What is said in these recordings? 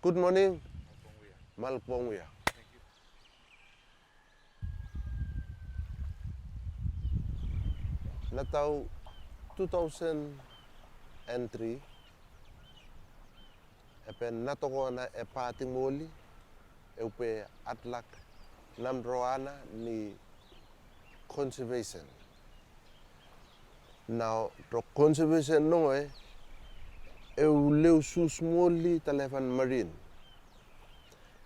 Good morning. Malpongwea. Natau 2003 epe natokona e patingoli eupe atlak namroana ni conservation. Now to conservation no eu leu susmoli telefon marine.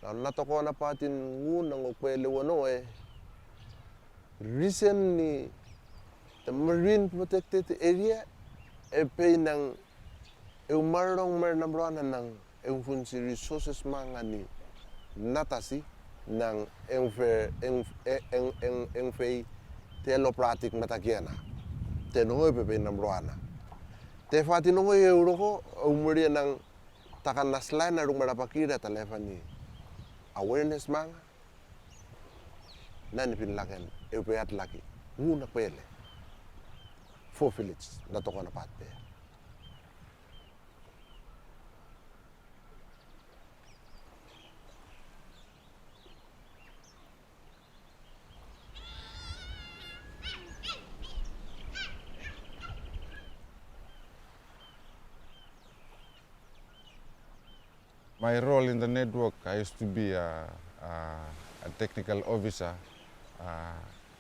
Now natokona patin Nguna and Pele no recently the marine protected area e pay nang eu marong mer namroana nang eu funsi resources mangani natasi nang en fe telopratic matakiana te no pe namroana te fati no euro umuri nang takanaslan na rumara pakira telefoni awareness manga nani pinlaken eu pe atlaki Nguna Pele 4 village natokona patpe. My role in the network, I used to be a technical officer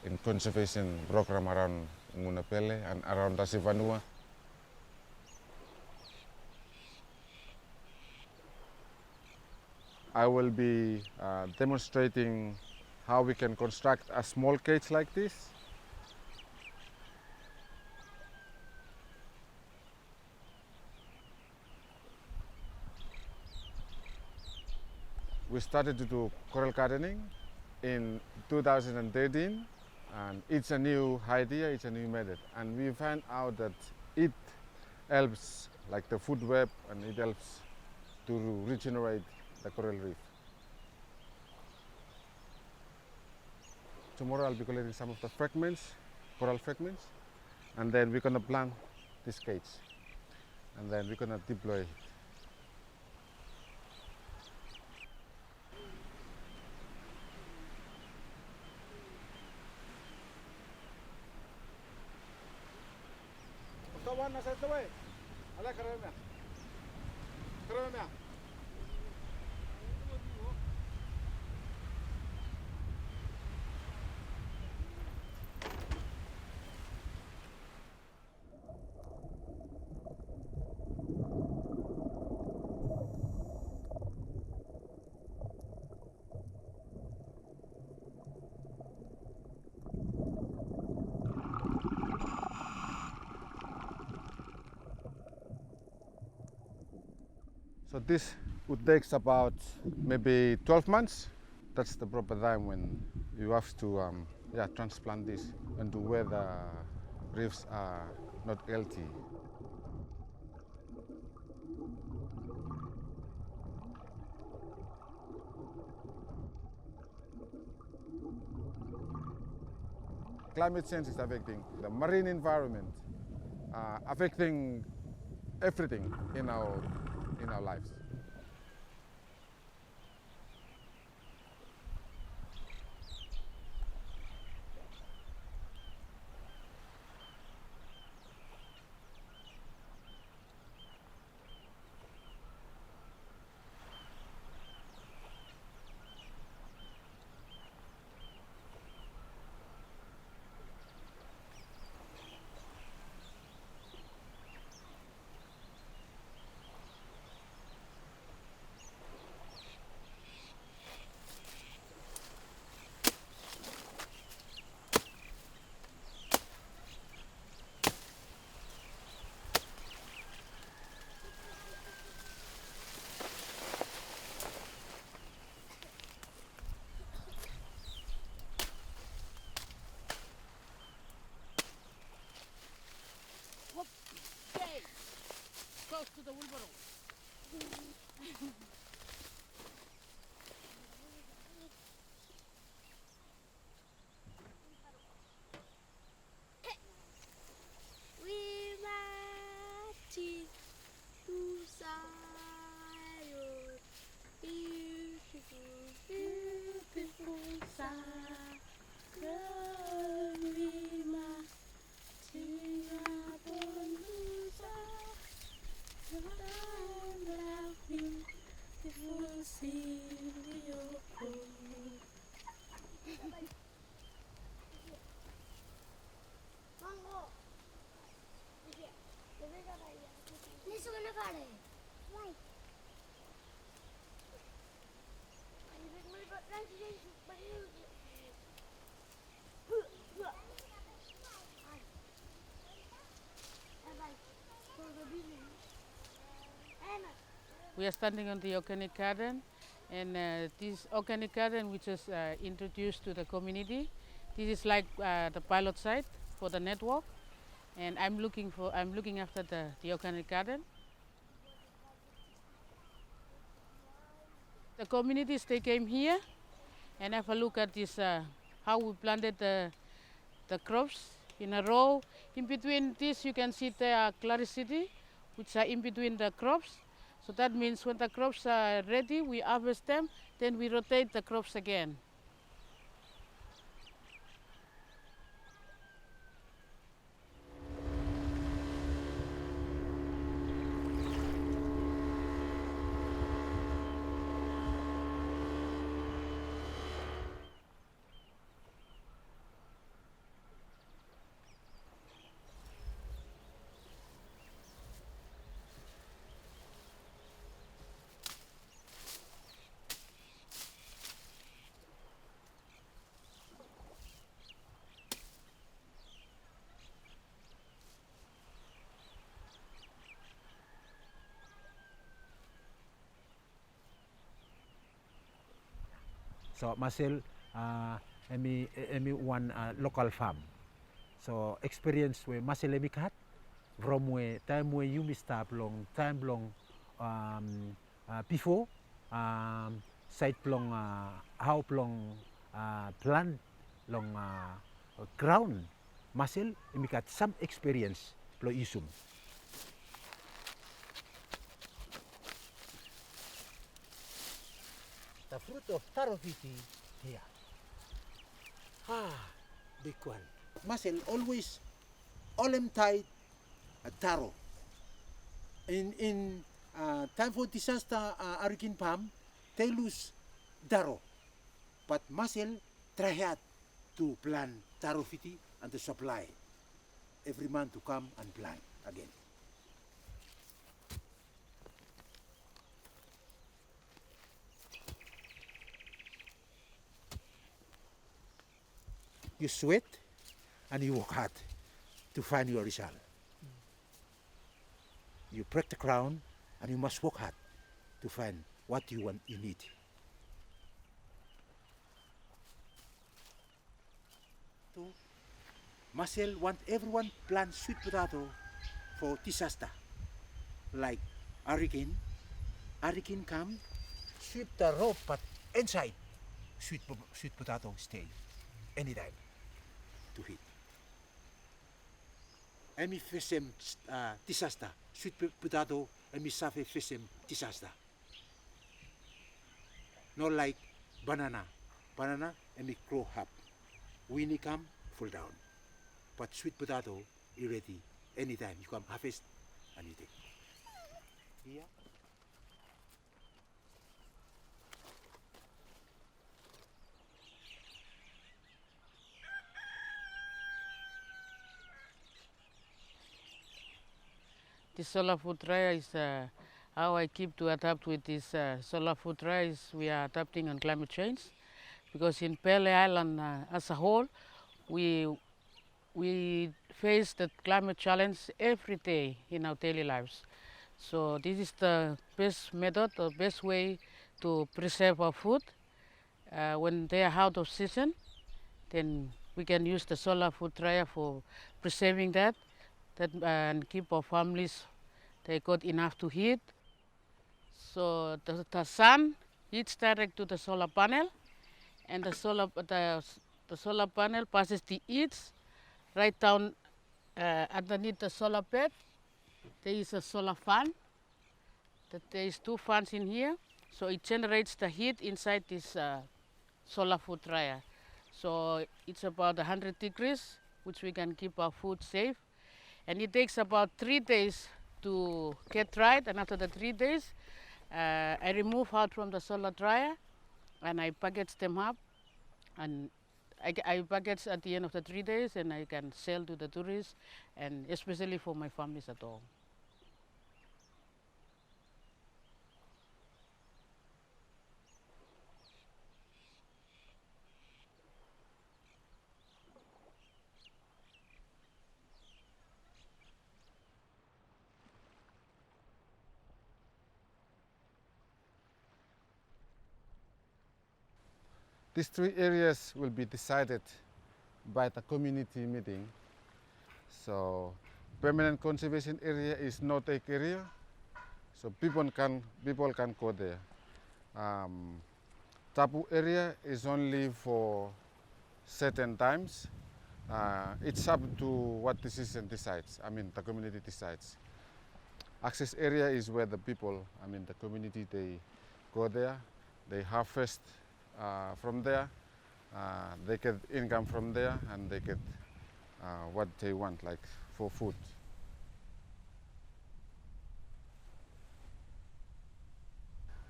in conservation program around Nguna and Pele and around Ni-Vanuatu. I will be demonstrating how we can construct a small cage like this. We started to do coral gardening in 2013, and it's a new idea, it's a new method, and we found out that it helps like the food web, and it helps to regenerate the coral reef. Tomorrow I'll be collecting some of the fragments, coral fragments, and then we're gonna plant this cage, and then we're gonna deploy it. So this would take about maybe 12 months. That's the proper time when you have to transplant this into where the reefs are not healthy. Climate change is affecting the marine environment, affecting everything in our lives. Close to the wheelbarrow. We mati tu sayo We are standing on the organic garden, and this organic garden which is introduced to the community. This is like the pilot site for the network, and I'm looking after the organic garden. The communities, they came here and have a look at this how we planted the crops in a row. In between this you can see there are claricity which are in between the crops. So that means when the crops are ready, we harvest them, then we rotate the crops again. So Marcel, emi one local farm. So experience we Marcel emi kat from we time we you start long time long before site long how long plant long ground Marcel emi kat some experience lo isum. The fruit of taro fiti here. Big one. Marcel always tied taro. In time for disaster hurricane palm, they lose taro. But Marcel try hard to plant taro fiti and to supply every man to come and plant again. You sweat and you work hard to find your result. You break the ground and you must work hard to find what you want, you need. So, Marcel want everyone plant sweet potato for disaster, like hurricane. Hurricane come, sweep the rope, but inside sweet potato stay anytime to hit. Emi facem disaster, sweet potato, emi suffer facem disaster. Not like banana. Banana, emi grow up. Winnie come, fall down. But sweet potato, you ready anytime. You come harvest and you take. Here. This solar food dryer is how I keep to adapt with this solar food dryer is we are adapting on climate change, because in Pele Island as a whole, we face the climate challenge every day in our daily lives. So this is the best method, the best way to preserve our food. When they are out of season, then we can use the solar food dryer for preserving that and keep our families, they got enough to heat. So the sun heats direct to the solar panel, and the solar panel passes the heat right down underneath the solar bed. There is a solar fan. There is 2 fans in here, so it generates the heat inside this solar food dryer. So it's about 100 degrees, which we can keep our food safe. And it takes about 3 days to get dried, and after the 3 days, I remove out from the solar dryer and I package them up, and I package at the end of the 3 days, and I can sell to the tourists and especially for my families at home. These 3 areas will be decided by the community meeting. So permanent conservation area is no-take area, so people can go there. Tapu area is only for certain times. It's up to what decision decides, the community decides. Access area is where the people, the community, they go there, they harvest from there, they get income from there, and they get what they want, like for food.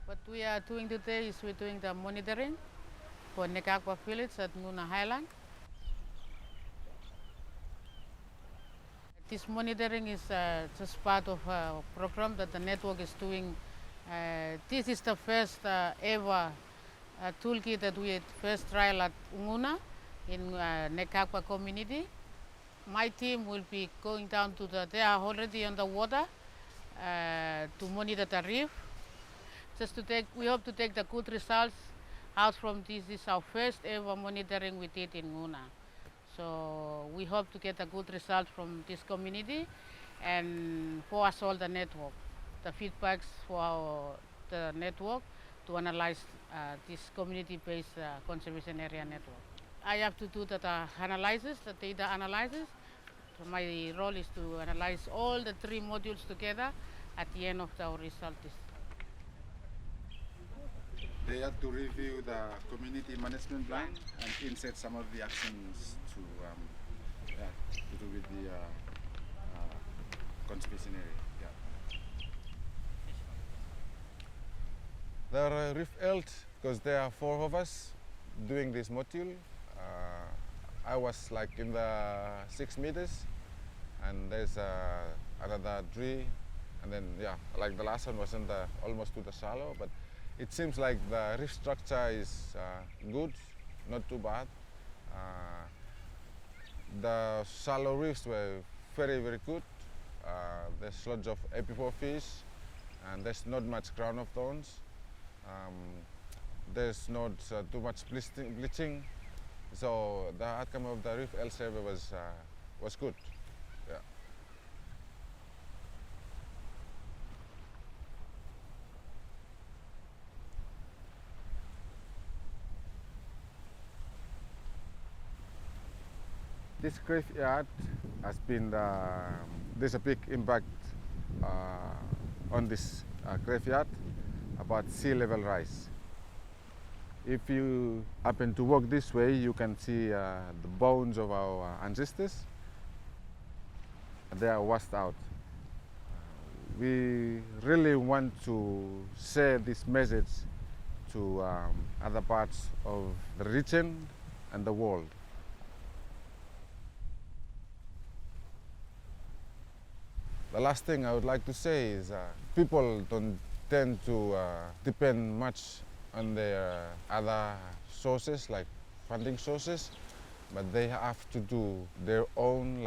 What we are doing today is we're doing the monitoring for Nekakwa village at Nguna Highland. This monitoring is just part of a program that the network is doing. This is the first ever toolkit that we first trial at Nguna in Nekakwa community. My team will be going down to they are already on the water to monitor the reef. We hope to take the good results out from this. This is our first ever monitoring we did in Nguna. So we hope to get a good result from this community and for us all the network, the feedbacks for the network to analyze this community-based conservation area network. I have to do the analysis, the data analysis. So my role is to analyze all the 3 modules together at the end of our result. They have to review the community management plan and insert some of the actions to do with the conservation area. There are reef elk because there are 4 of us doing this module. I was like in the 6 meters, and there's another 3, and then like the last one was in the almost to the shallow, but it seems like the reef structure is good, not too bad. The shallow reefs were very, very good. There's lots of epipore fish, and there's not much crown of thorns. There's not too much bleaching, so the outcome of the reef elk survey was good. Yeah. This graveyard has been, there's a big impact on this graveyard about sea level rise. If you happen to walk this way, you can see the bones of our ancestors. They are washed out. We really want to share this message to other parts of the region and the world. The last thing I would like to say is people don't tend to depend much on their other sources, like funding sources, but they have to do their own,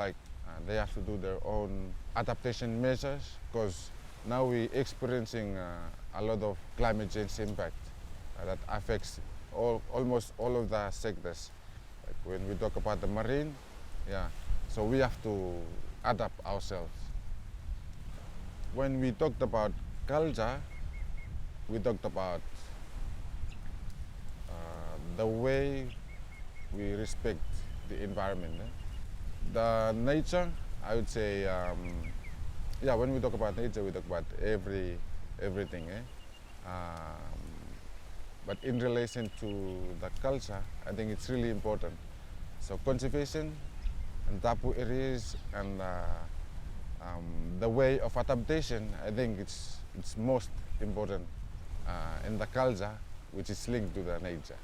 they have to do their own adaptation measures, because now we're experiencing a lot of climate change impact that affects almost all of the sectors. Like when we talk about the marine, so we have to adapt ourselves. When we talked about culture, we talked about the way we respect the environment. The nature, I would say, when we talk about nature, we talk about everything. But in relation to the culture, I think it's really important. So conservation and tapu areas and the way of adaptation, I think it's most important in the culture, which is linked to the nature.